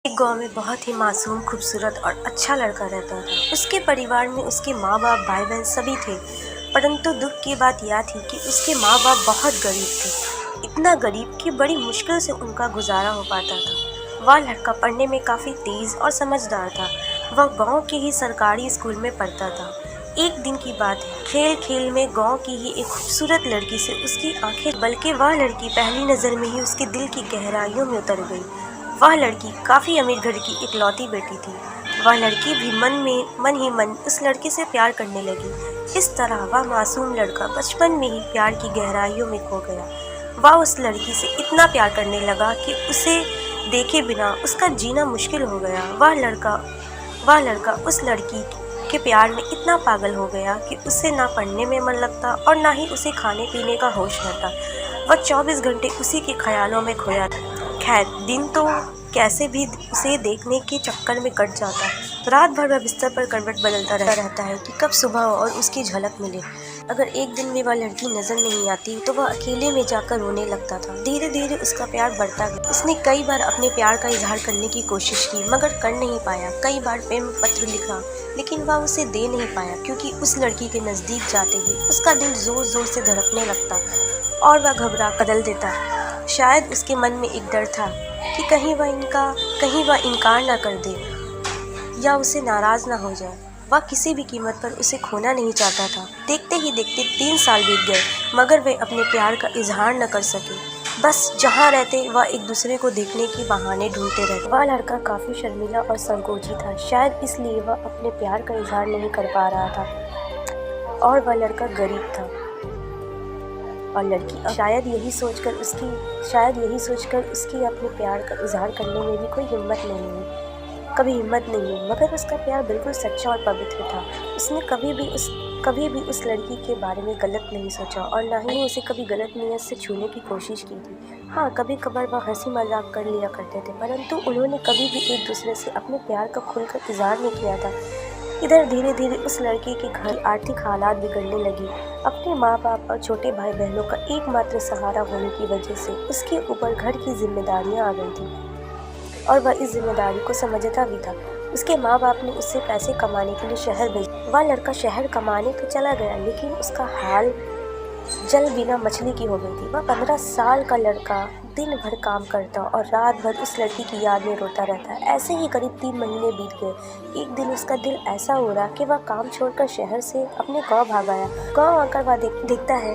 एक गांव में बहुत ही मासूम, खूबसूरत और अच्छा लड़का रहता था। उसके परिवार में उसके माँ बाप, भाई बहन सभी थे। परंतु दुख की बात यह थी कि उसके माँ बाप बहुत गरीब थे। इतना गरीब कि बड़ी मुश्किल से उनका गुजारा हो पाता था। वह लड़का पढ़ने में काफ़ी तेज और समझदार था। वह गांव के ही सरकारी स्कूल में पढ़ता था। एक दिन की बात है, खेल खेल में गांव की ही एक खूबसूरत लड़की से उसकी आंखें, बल्कि वह लड़की पहली नज़र में ही उसके दिल की गहराइयों में उतर गई। वह लड़की काफ़ी अमीर घर की इकलौती बेटी थी। वह लड़की भी मन ही मन उस लड़के से प्यार करने लगी। इस तरह वह मासूम लड़का बचपन में ही प्यार की गहराइयों में खो गया। वह उस लड़की से इतना प्यार करने लगा कि उसे देखे बिना उसका जीना मुश्किल हो गया। वह लड़का उस लड़की के प्यार में इतना पागल हो गया कि उसे ना पढ़ने में मन लगता और ना ही उसे खाने पीने का होश रहता। वह 24 घंटे उसी के ख्यालों में खोया था। खैर, दिन तो कैसे भी उसे देखने के चक्कर में कट जाता। रात भर वह बिस्तर पर करवट बदलता रहता है कि कब सुबह हो और उसकी झलक मिले। अगर एक दिन भी वह लड़की नजर नहीं आती तो वह अकेले में जाकर रोने लगता था। धीरे धीरे उसका प्यार बढ़ता गया। उसने कई बार अपने प्यार का इजहार करने की कोशिश की, मगर कर नहीं पाया। कई बार प्रेम पत्र लिखा, लेकिन वह उसे दे नहीं पाया, क्योंकि उस लड़की के नजदीक जाते ही उसका दिल जोर जोर से धड़कने लगता और वह घबरा बदल देता। शायद उसके मन में एक डर था कि कहीं वह इनकार ना कर दे या उसे नाराज ना हो जाए। वह किसी भी कीमत पर उसे खोना नहीं चाहता था। देखते ही देखते 3 साल बीत गए, मगर वे अपने प्यार का इजहार न कर सके। बस जहाँ रहते वह एक दूसरे को देखने के बहाने ढूंढते रहते। वह लड़का काफी शर्मीला और संकोची था, शायद इसलिए वह अपने प्यार का इजहार नहीं कर पा रहा था। और वह लड़का गरीब था और लड़की शायद यही सोचकर उसकी अपने प्यार का इजहार करने में भी कोई हिम्मत नहीं हुई। मगर उसका प्यार बिल्कुल सच्चा और पवित्र था। उसने कभी भी उस लड़की के बारे में गलत नहीं सोचा और ना ही उसे कभी गलत नीयत से छूने की कोशिश की थी। हाँ, कभी कभार वह हंसी मजाक कर लिया करते थे, परंतु उन्होंने कभी भी एक दूसरे से अपने प्यार का खुलकर इजहार नहीं किया था। इधर धीरे धीरे उस लड़के के घर की आर्थिक हालात बिगड़ने लगी। अपने माँ बाप और छोटे भाई बहनों का एकमात्र सहारा होने की वजह से उसके ऊपर घर की जिम्मेदारियां आ गई थी और वह इस जिम्मेदारी को समझता भी था। उसके माँ बाप ने उसे पैसे कमाने के लिए शहर भेजा। वह लड़का शहर कमाने तो चला गया, लेकिन उसका हाल जल बिना मछली की हो गई थी। वह 15 साल का लड़का दिन भर काम करता और रात भर उस लड़की की याद में रोता रहता। ऐसे ही करीब 3 महीने बीत गए। एक दिन उसका दिल ऐसा हो रहा कि वह काम छोड़कर शहर से अपने गांव भाग आया। गांव आकर वह देखता है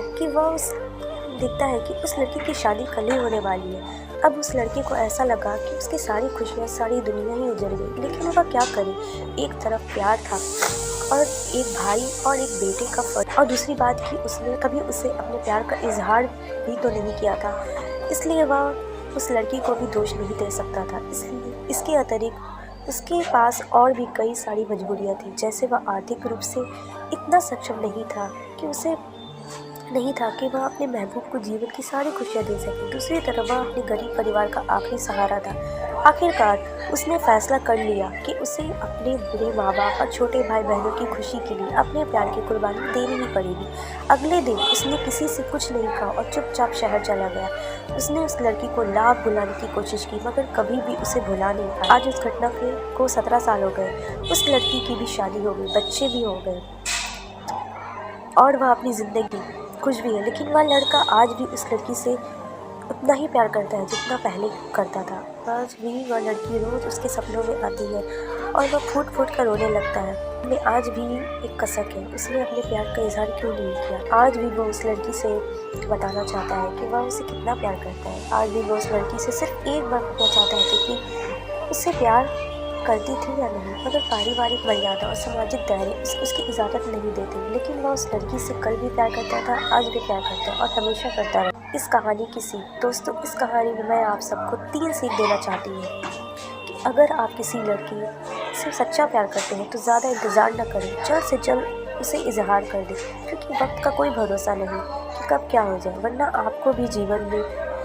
कि उस लड़की की शादी कल ही होने वाली है। अब उस लड़के को ऐसा लगा कि उसकी सारी खुशियाँ, सारी दुनिया ही उजड़ गई, लेकिन वह क्या करे। एक तरफ प्यार था और एक भाई और एक बेटे का फर्ज, और दूसरी बात कि उसने कभी उसे अपने प्यार का इजहार भी तो नहीं किया था, इसलिए वह उस लड़की को भी दोष नहीं दे सकता था। इसलिए इसके अतिरिक्त उसके पास और भी कई सारी मजबूरियां थी। जैसे वह आर्थिक रूप से इतना सक्षम नहीं था कि वह अपने महबूब को जीवन की सारी खुशियां दे सके। दूसरी तरफ वह अपने गरीब परिवार का आखिरी सहारा था। आखिरकार उसने फैसला कर लिया कि उसे अपने बूढ़े माँ बाप और छोटे भाई बहनों की खुशी के लिए अपने प्यार की कुर्बानी देनी ही पड़ेगी। अगले दिन उसने किसी से कुछ नहीं कहा और चुपचाप शहर चला गया। उसने उस लड़की को लाख भुलाने की कोशिश की, मगर कभी भी उसे भुला नहीं पाया। आज उस घटना को 17 साल हो गए। उस लड़की की भी शादी हो गई, बच्चे भी हो गए और वह अपनी जिंदगी खुश भी है। लेकिन वह लड़का आज भी उस लड़की से उतना ही प्यार करता है जितना पहले करता था। आज भी वह लड़की रोज उसके सपनों में आती है और वह फूट फूट कर रोने लगता है। में आज भी एक कसक है, उसने अपने प्यार का इजहार क्यों नहीं किया। आज भी वो उस लड़की से बताना चाहता है कि वह उसे कितना प्यार करता है। आज भी वो उस लड़की से सिर्फ एक बार पूछना चाहता है कि उससे प्यार करती थी या नहीं, मगर पारिवारिक मर्यादा और सामाजिक दायरे उसकी इजाज़त नहीं देते। लेकिन वह उस लड़की से कल भी प्यार करता था, आज भी प्यार करता है और हमेशा करता रहा। इस कहानी की सीख, दोस्तों, इस कहानी में मैं आप सबको 3 सीख देना चाहती हूँ कि अगर आप किसी लड़की से सच्चा प्यार करते हैं तो ज़्यादा इंतज़ार न करें, जल्द से जल्द उसे इजहार कर दें, क्योंकि वक्त का कोई भरोसा नहीं कि कब क्या हो जाए, वरना आपको भी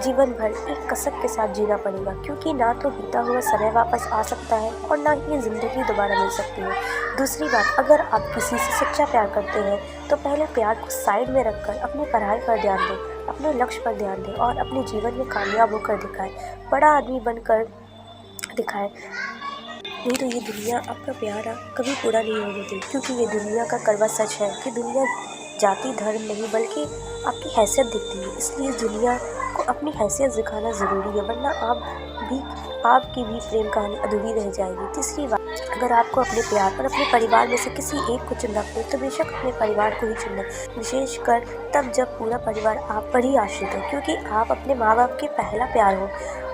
जीवन भर एक कसक के साथ जीना पड़ेगा, क्योंकि ना तो बीता हुआ समय वापस आ सकता है और ना ही ये ज़िंदगी दोबारा मिल सकती है। दूसरी बात, अगर आप किसी से सच्चा प्यार करते हैं तो पहले प्यार को साइड में रखकर अपनी पढ़ाई पर ध्यान दें, अपने लक्ष्य पर ध्यान दें और अपने जीवन में कामयाब होकर दिखाएं। बड़ा आदमी बनकर दिखाएं, नहीं तो ये दुनिया आपका प्यार कभी पूरा नहीं होने देगी। क्योंकि ये दुनिया का कड़वा सच है कि दुनिया जाति धर्म नहीं बल्कि आपकी हैसियत दिखती है। इसलिए इस दुनिया को अपनी हैसियत दिखाना ज़रूरी है, वरना आपकी भी प्रेम कहानी अधूरी रह जाएगी। तीसरी बात, अगर आपको अपने प्यार और अपने परिवार में से किसी एक को चुनना पड़े तो बेशक अपने परिवार को ही चुनना, विशेषकर तब जब पूरा परिवार आप पर ही आश्रित हो, क्योंकि आप अपने माँ बाप के पहला प्यार हो।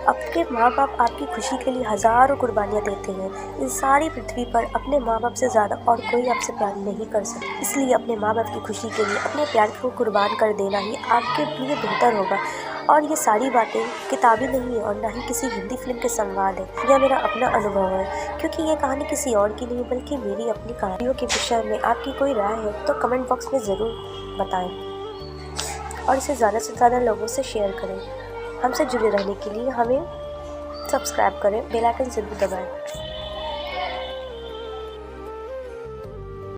आपके माँ बाप आपकी खुशी के लिए हज़ारों कुर्बानियाँ देते हैं। इस सारी पृथ्वी पर अपने माँ बाप से ज़्यादा और कोई आपसे प्यार नहीं कर सकता। इसलिए अपने माँ बाप की खुशी के लिए अपने प्यार को कुर्बान कर देना ही आपके लिए बेहतर होगा। और ये सारी बातें किताबी नहीं है और ना ही किसी हिंदी फिल्म के संवाद है, यह मेरा अपना अनुभव है। क्योंकि ये कहानी किसी और की नहीं बल्कि मेरी अपनी कहानियों के विषय में आपकी कोई राय है तो कमेंट बॉक्स में ज़रूर बताएं और इसे ज़्यादा से ज़्यादा लोगों से शेयर करें। हमसे जुड़े रहने के लिए हमें सब्सक्राइब करें, बेल आइकन ज़रूर दबाएं।